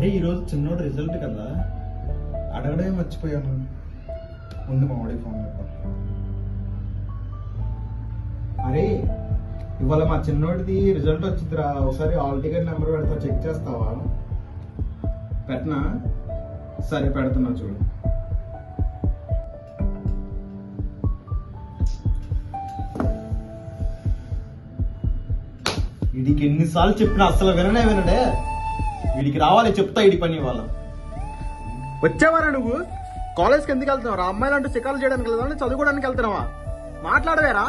అరే ఈరోజు చిన్నోడు రిజల్ట్ కదా, అడగడమే మర్చిపోయాను. ముందు మా వాడికి ఫోన్ పెట్టాను. అరే ఇవాళ మా చిన్నోడిది రిజల్ట్ వచ్చిందిరా, ఒకసారి హాల్ టికెట్ నెంబర్ పెడతా, చెక్ చేస్తావా? పెట్టనా? సరే పెడుతున్నా చూడు. వీడికి ఎన్నిసార్లు చెప్పినా అసలు వినడే. వీడికి రావాలి, చెప్తా వీడి పని. వాళ్ళ వచ్చావారా నువ్వు? కాలేజ్కి ఎందుకు వెళ్తున్నావు? అమ్మాయిలు అంటూ చికాలు చేయడానికి వెళ్తావా, చదువుకోవడానికి వెళ్తున్నావా? మాట్లాడవేరా?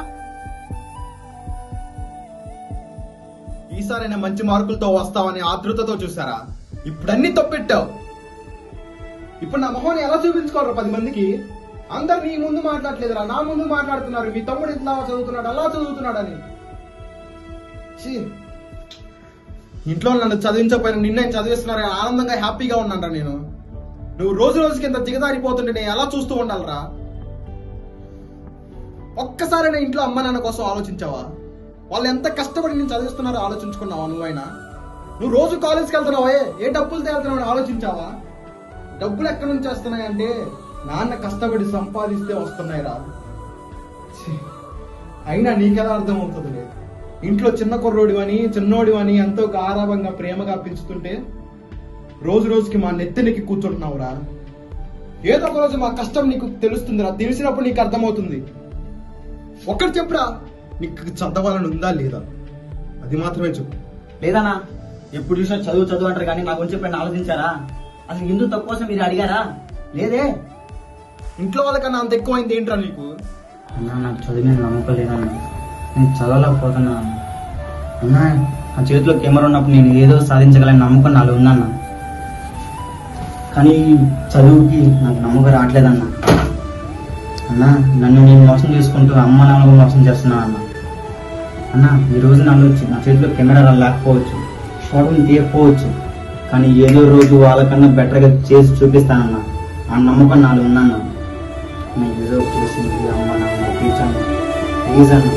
ఈసారైనా మంచి మార్కులతో వస్తావని ఆతృతతో చూసారా? ఇప్పుడు అన్ని తప్పెట్టావు. ఇప్పుడు నా మొహాన్ని ఎలా చూపించుకోవాలరా 10 మందికి? అందరు నీ ముందు మాట్లాడలేదురా, నా ముందు మాట్లాడుతున్నారు. మీ తమ్ముడు ఇట్లా చదువుతున్నాడు, అలా చదువుతున్నాడని. ఇంట్లో నన్ను చదివించకపోయినా నిన్నే చదివిస్తున్నారా, ఆనందంగా హ్యాపీగా ఉన్నానరా నేను. నువ్వు రోజు రోజుకి ఇంత దిగదారిపోతుంటే నేను ఎలా చూస్తూ ఉండాలరా? ఒక్కసారైనా ఇంట్లో అమ్మ నాన్న కోసం ఆలోచించావా? వాళ్ళు ఎంత కష్టపడి నేను చదివిస్తున్నారో ఆలోచించుకున్నావా? నువ్వైనా నువ్వు రోజు కాలేజ్కి వెళ్తున్నావే, ఏ డబ్బులు తేలుతున్నావు ఆలోచించావా? డబ్బులు ఎక్కడి నుంచి వస్తున్నాయంటే నాన్న కష్టపడి సంపాదిస్తే వస్తున్నాయిరా. అయినా నీకెలా అర్థం అవుతుంది? ఇంట్లో చిన్న కుర్రోడి అని చిన్నోడి అని ఎంతో గారాభంగా ప్రేమగా పెంచుతుంటే రోజు రోజుకి మా నెత్తినికి కూర్చుంటున్నావురా. ఏదో ఒక రోజు మా కష్టం నీకు తెలుస్తుందిరా, తెలిసినప్పుడు నీకు అర్థమవుతుంది. ఒక్కటి చెప్పురా, నీకు చదవాలని ఉందా లేదా? అది మాత్రమే చెప్పు. లేదన్నా, ఎప్పుడు చూసినా చదువు చదువు అంటారు కానీ నా గురించి ఎప్పుడైనా ఆలోచించారా? అసలు హిందూ తప్పు కోసం మీరు అడిగారా? లేదే. ఇంట్లో వాళ్ళకన్నా అంత ఎక్కువైంది ఏంట్రా నీకు? అన్నా నాకు చదివి నేను నమ్మకం లేదన్నా, నేను చదవలేకపోతున్నా అన్నా. నా చేతిలో కెమెరా ఉన్నప్పుడు నేను ఏదో సాధించగలని నమ్మకం నాలో ఉందన్నా, కానీ చదువుకి నాకు నమ్మకం రావట్లేదన్నా. అన్నా నన్ను నేను మోసం చేసుకుంటూ అమ్మ నాన్న మోసం చేస్తున్నా అన్నా. ఈరోజు నాలో నా చేతిలో కెమెరా లేకపోవచ్చు, ఫోటోని తీయకపోవచ్చు, కానీ ఏదో రోజు వాళ్ళకన్నా బెటర్గా చేసి చూపిస్తానన్నా. ఆ నమ్మకం నాలో ఉందన్నా. నేను ఏదో చేసింది అమ్మ నాన్న ప్లీజ్ అన్నా, ప్లీజ్ అన్నా.